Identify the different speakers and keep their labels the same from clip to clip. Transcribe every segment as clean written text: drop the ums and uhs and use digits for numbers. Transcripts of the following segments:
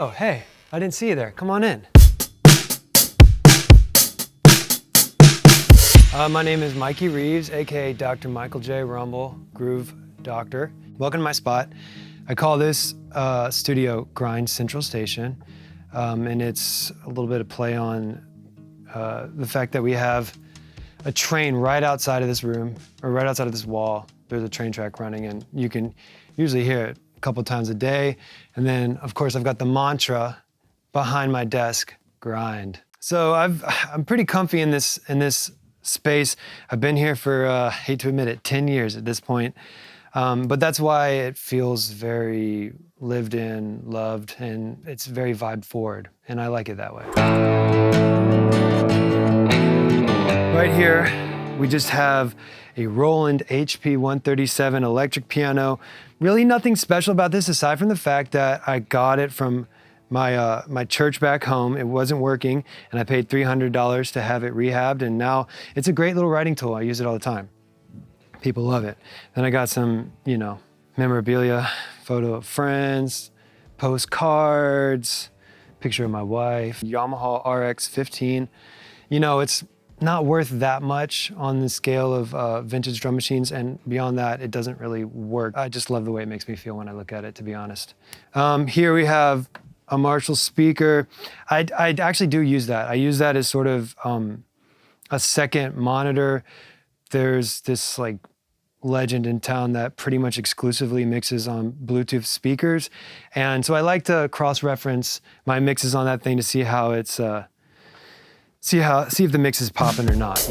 Speaker 1: Oh, hey, I didn't see you there. Come on in. My name is Mikey Reaves, aka Dr. Michael J. Rumble, Groove Doctor. Welcome to my spot. I call this studio Grind Central Station, and it's a little bit of play on the fact that we have a train right outside of this room, or right outside of this wall. There's a train track running, and you can usually hear it a couple times a day. And then, of course, I've got the mantra behind my desk, grind. So I'm pretty comfy in this space. I've been here for, hate to admit it, 10 years at this point. But that's why it feels very lived in, loved, and it's very vibe forward. And I like it that way. Right here, we just have a Roland HP 137 electric piano. Really nothing special about this aside from the fact that I got it from my church back home. It wasn't working, and I paid $300 to have it rehabbed, and now it's a great little writing tool. I use it all the time. People love it. Then I got some, memorabilia, photo of friends, postcards, picture of my wife, Yamaha RX-15. It's not worth that much on the scale of vintage drum machines, and beyond that, it doesn't really work. I just love the way it makes me feel when I look at it, to be honest. Here we have a Marshall speaker. I actually do use that. I use that as sort of a second monitor. There's this legend in town that pretty much exclusively mixes on Bluetooth speakers, and so I like to cross-reference my mixes on that thing to see how it's see if the mix is popping or not,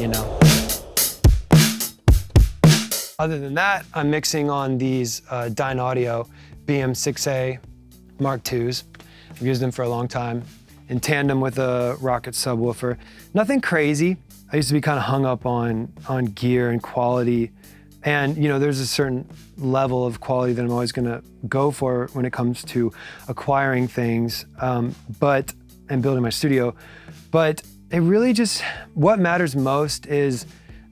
Speaker 1: Other than that, I'm mixing on these Dyne Audio BM6A Mark IIs. I've used them for a long time in tandem with a Rocket subwoofer. Nothing crazy. I used to be kind of hung up on gear and quality. And there's a certain level of quality that I'm always gonna go for when it comes to acquiring things, and building my studio. But it really just, what matters most is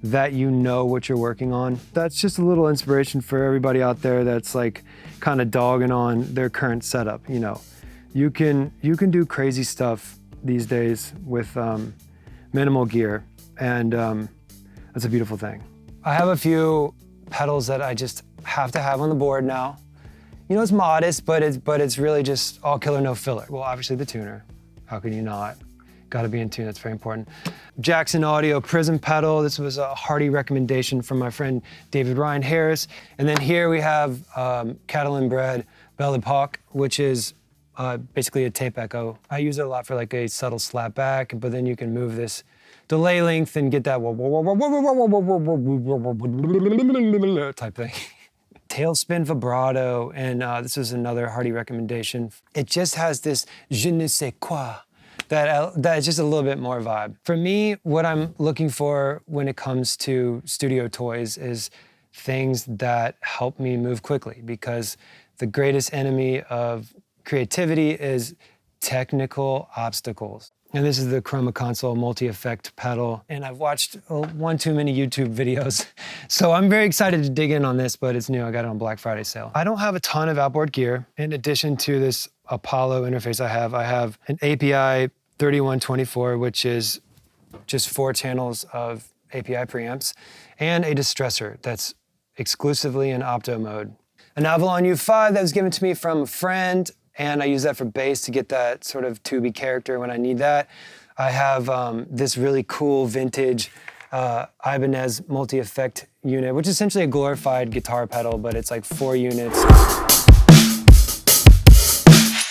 Speaker 1: that you know what you're working on. That's just a little inspiration for everybody out there that's kind of dogging on their current setup. You can do crazy stuff these days with minimal gear, and that's a beautiful thing. I have a few pedals that I just have to have on the board now. It's modest, but it's really just all killer, no filler. Well, obviously the tuner. How can you not? Got to be in tune, that's very important. Jackson Audio Prism pedal. This was a hearty recommendation from my friend David Ryan Harris. And then here we have Catalan Bred Belle Epoque, which is basically a tape echo. I use it a lot for a subtle slap back, but then you can move this delay length and get that type thing. Tailspin vibrato, and this is another hearty recommendation. It just has this je ne sais quoi that is just a little bit more vibe. For me, what I'm looking for when it comes to studio toys is things that help me move quickly, because the greatest enemy of creativity is technical obstacles. And this is the Chroma Console multi-effect pedal. And I've watched one too many YouTube videos. So I'm very excited to dig in on this, but it's new. I got it on Black Friday sale. I don't have a ton of outboard gear. In addition to this Apollo interface I have an API 3124, which is just 4 channels of API preamps, and a distressor that's exclusively in opto mode. An Avalon U5 that was given to me from a friend, and I use that for bass to get that sort of tubey character when I need that. I have this really cool vintage Ibanez multi-effect unit, which is essentially a glorified guitar pedal, but it's 4 units.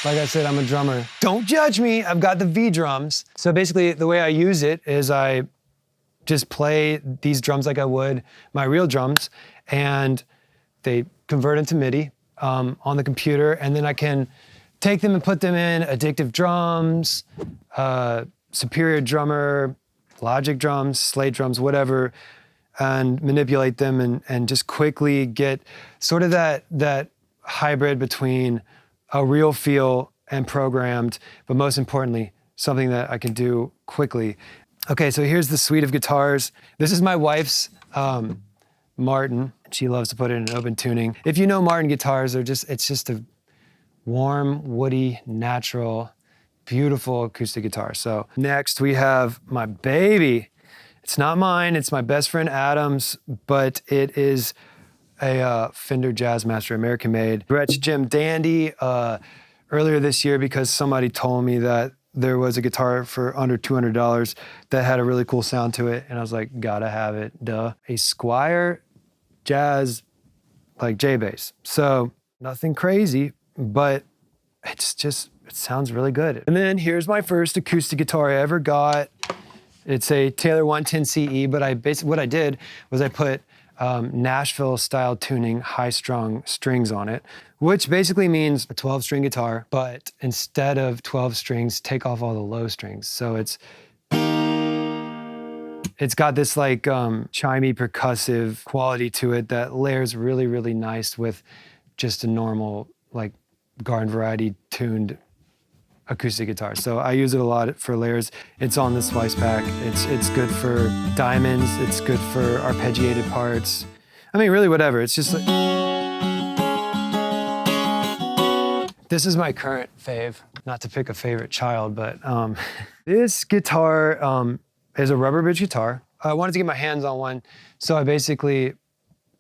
Speaker 1: Like I said, I'm a drummer. Don't judge me, I've got the V drums. So basically the way I use it is I just play these drums like I would my real drums, and they convert into MIDI on the computer, and then I can take them and put them in Addictive Drums, Superior Drummer, Logic drums, Slate drums, whatever, and manipulate them and just quickly get sort of that hybrid between a real feel and programmed, but most importantly, something that I can do quickly. Okay, so here's the suite of guitars. This is my wife's Martin. She loves to put it in open tuning. If you know Martin guitars, it's just a warm, woody, natural, beautiful acoustic guitar. So next we have my baby. It's not mine, it's my best friend Adam's, but it is a Fender Jazzmaster, American made. Gretsch Jim Dandy earlier this year because somebody told me that there was a guitar for under $200 that had a really cool sound to it. And I was like, gotta have it, duh. A Squier Jazz, like J-Bass. So nothing crazy, but it sounds really good. And then here's my first acoustic guitar I ever got. It's a Taylor 110 CE, but what I did was I put Nashville style tuning, high strung strings on it, which basically means a 12-string guitar, but instead of 12 strings, take off all the low strings. So it's got this like chimey percussive quality to it that layers really, really nice with just a normal like garden variety tuned acoustic guitar. So I use it a lot for layers. It's on the Splice pack. It's good for diamonds. It's good for arpeggiated parts. I mean, really whatever. It's just like, this is my current fave. Not to pick a favorite child, but this guitar is a rubber bridge guitar. I wanted to get my hands on one, so I basically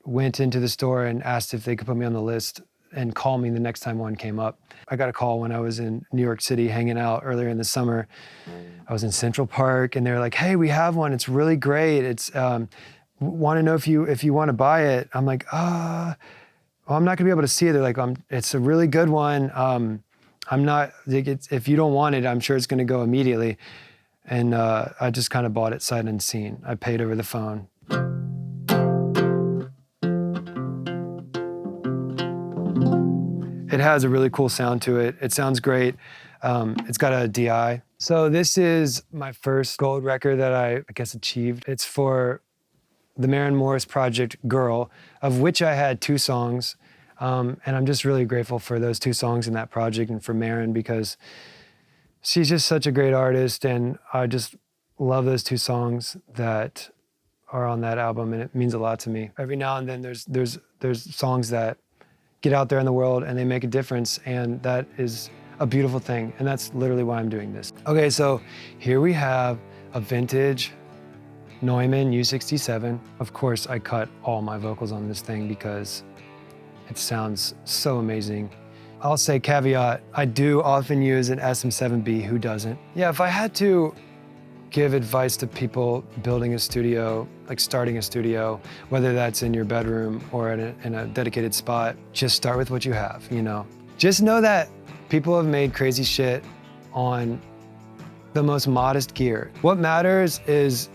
Speaker 1: went into the store and asked if they could put me on the list and call me the next time one came up. I got a call when I was in New York City hanging out earlier in the summer. I was in Central Park and they were like, hey, we have one. It's really great. It's want to know if you want to buy it. I'm like, well, I'm not gonna be able to see it. They're like, it's a really good one. I'm not, if you don't want it, I'm sure it's gonna go immediately. And I just kind of bought it sight unseen. I paid over the phone. It has a really cool sound to it. It sounds great. It's got a DI. So this is my first gold record that I guess achieved. It's for the Maren Morris project, Girl, of which I had 2 songs. And I'm just really grateful for those 2 songs in that project and for Maren because she's just such a great artist. And I just love those 2 songs that are on that album. And it means a lot to me. Every now and then there's songs that get out there in the world and they make a difference, and that is a beautiful thing, and that's literally why I'm doing this. Okay, so here we have a vintage Neumann U67. Of course, I cut all my vocals on this thing because it sounds so amazing. I'll say caveat, I do often use an SM7B, who doesn't? Yeah, if I had to give advice to people building a studio, like starting a studio, whether that's in your bedroom or in a dedicated spot, just start with what you have, you know? Just know that people have made crazy shit on the most modest gear. What matters is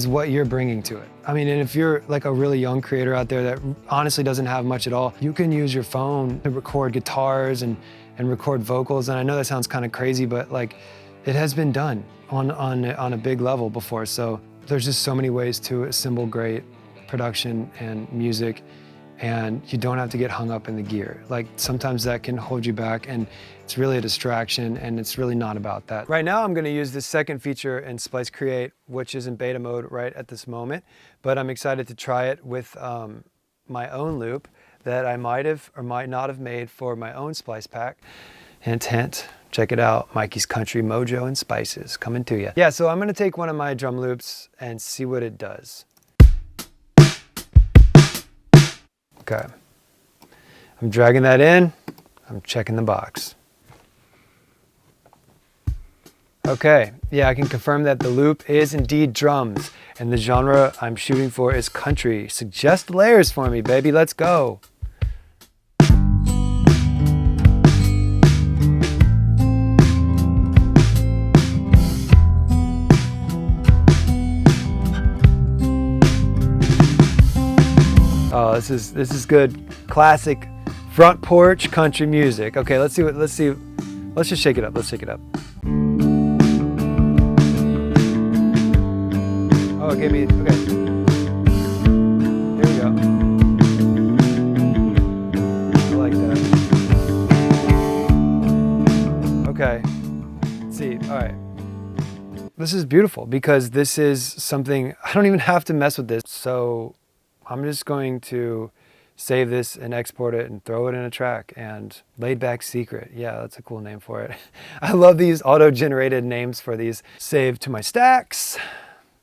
Speaker 1: what you're bringing to it. I mean, and if you're like a really young creator out there that honestly doesn't have much at all, you can use your phone to record guitars and record vocals. And I know that sounds kind of crazy, but like, it has been done on a big level before. So there's just so many ways to assemble great production and music, and you don't have to get hung up in the gear. Like sometimes that can hold you back and it's really a distraction, and it's really not about that. Right now I'm gonna use this second feature in Splice Create, which is in beta mode right at this moment, but I'm excited to try it with my own loop that I might have or might not have made for my own Splice pack. Hint, hint. Check it out, Mikey's Country Mojo and Spices coming to you. Yeah, so I'm gonna take one of my drum loops and see what it does. Okay, I'm dragging that in, I'm checking the box. Okay, yeah, I can confirm that the loop is indeed drums, and the genre I'm shooting for is country. Suggest layers for me, baby, let's go. Oh, this is good, classic front porch country music. Okay, let's just shake it up. Let's shake it up. Oh, it gave me, okay. Here we go. I like that. Okay, let's see, all right. This is beautiful because this is something, I don't even have to mess with this. So I'm just going to save this and export it and throw it in a track. And Laid Back Secret, yeah, that's a cool name for it. I love these auto-generated names for these. Save to my stacks,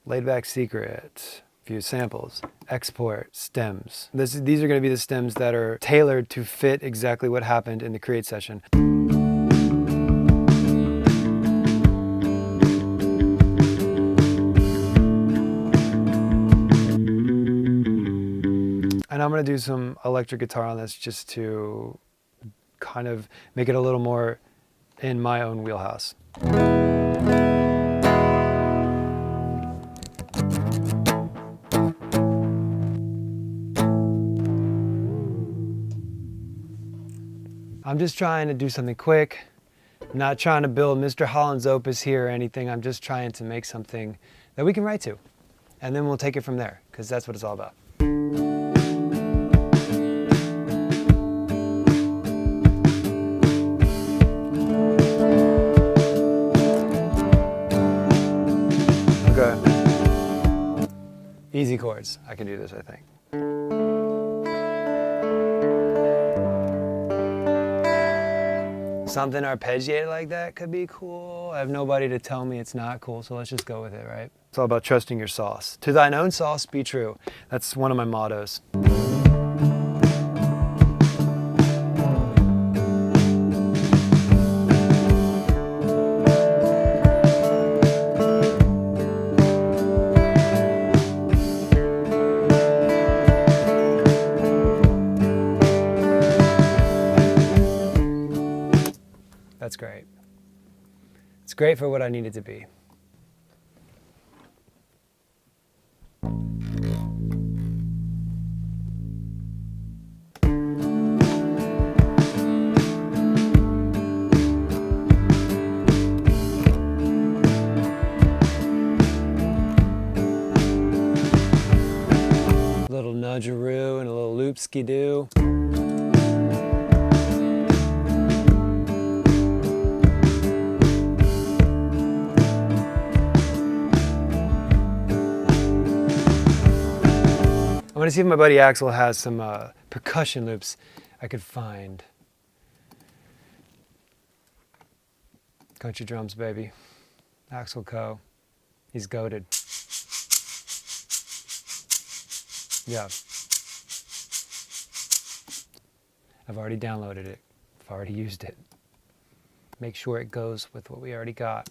Speaker 1: Laid Back Secret, few samples, export, stems. These are gonna be the stems that are tailored to fit exactly what happened in the create session. And I'm gonna do some electric guitar on this just to kind of make it a little more in my own wheelhouse. I'm just trying to do something quick. I'm not trying to build Mr. Holland's opus here or anything. I'm just trying to make something that we can write to. And then we'll take it from there, because that's what it's all about. Okay. Easy chords. I can do this, I think. Something arpeggiated like that could be cool. I have nobody to tell me it's not cool, so let's just go with it, right? It's all about trusting your sauce. To thine own sauce be true. That's one of my mottos. That's great. It's great for what I need it to be. A little nudgeroo and a little loop-ski-doo. I'm gonna see if my buddy Axel has some percussion loops I could find. Country drums, baby. Axel Co. He's goated. Yeah. I've already downloaded it. I've already used it. Make sure it goes with what we already got.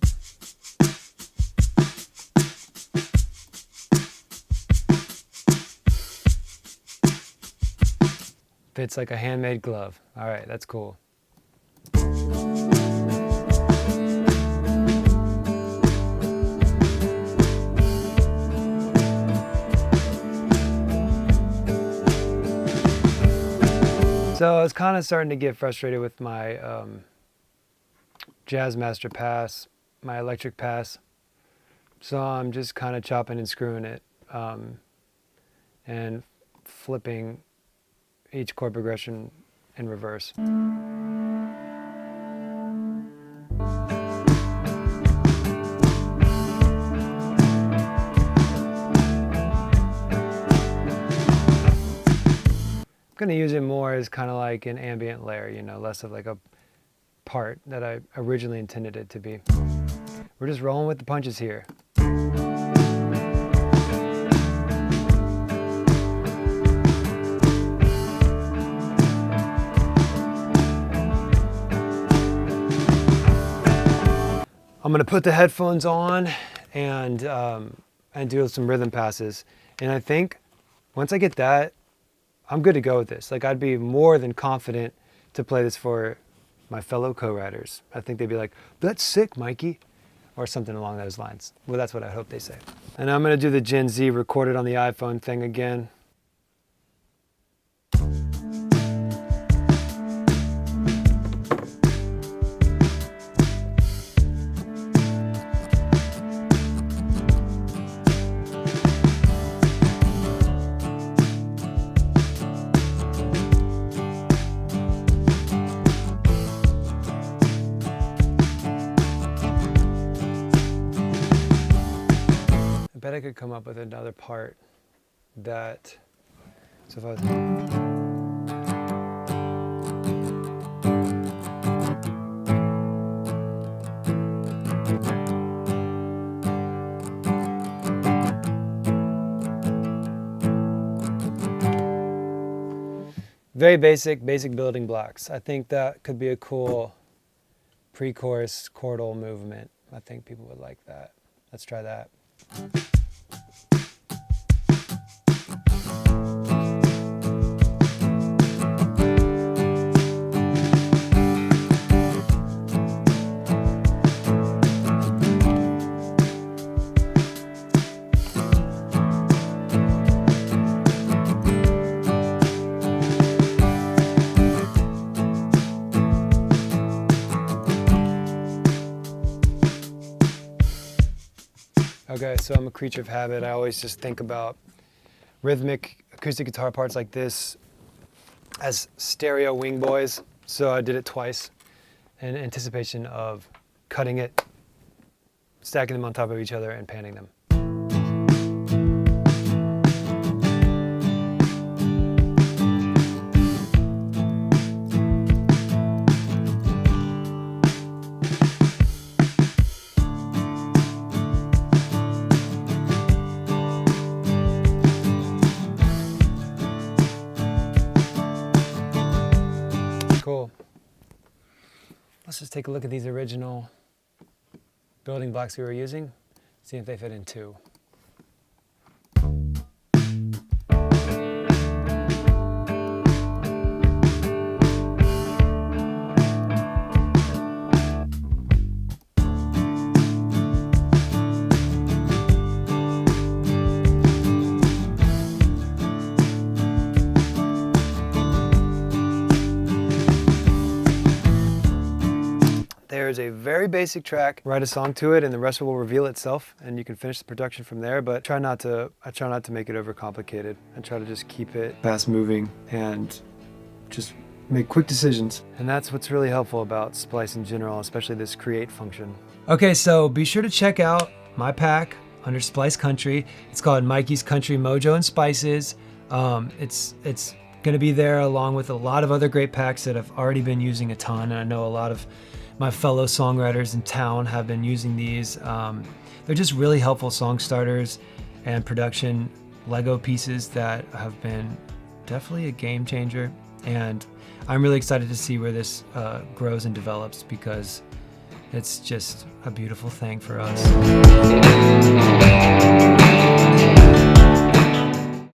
Speaker 1: Fits like a handmade glove. All right, that's cool. So I was kind of starting to get frustrated with my Jazz Master Pass, my electric pass. So I'm just kind of chopping and screwing it and flipping each chord progression in reverse. I'm gonna use it more as kind of like an ambient layer, you know, less of like a part that I originally intended it to be. We're just rolling with the punches here. I'm gonna put the headphones on and do some rhythm passes. And I think once I get that, I'm good to go with this. Like, I'd be more than confident to play this for my fellow co-writers. I think they'd be like, "That's sick, Mikey," or something along those lines. Well, that's what I hope they say. And I'm gonna do the Gen Z recorded on the iPhone thing again. I bet I could come up with another part that, so if I was, Very basic building blocks. I think that could be a cool pre-chorus chordal movement. I think people would like that. Let's try that. Okay, so I'm a creature of habit. I always just think about rhythmic acoustic guitar parts like this as stereo wing boys. So I did it twice in anticipation of cutting it, stacking them on top of each other, and panning them. Cool. Let's just take a look at these original building blocks we were using, see if they fit in too. There's a very basic track. Write a song to it, and the rest will reveal itself, and you can finish the production from there. But I try not to make it overcomplicated. I try to just keep it fast-moving and just make quick decisions. And that's what's really helpful about Splice in general, especially this create function. Okay, so be sure to check out my pack under Splice Country. It's called Mikey's Country Mojo and Spices. It's gonna be there along with a lot of other great packs that I've already been using a ton, and I know a lot of my fellow songwriters in town have been using these. They're just really helpful song starters and production Lego pieces that have been definitely a game changer. And I'm really excited to see where this grows and develops, because it's just a beautiful thing for us.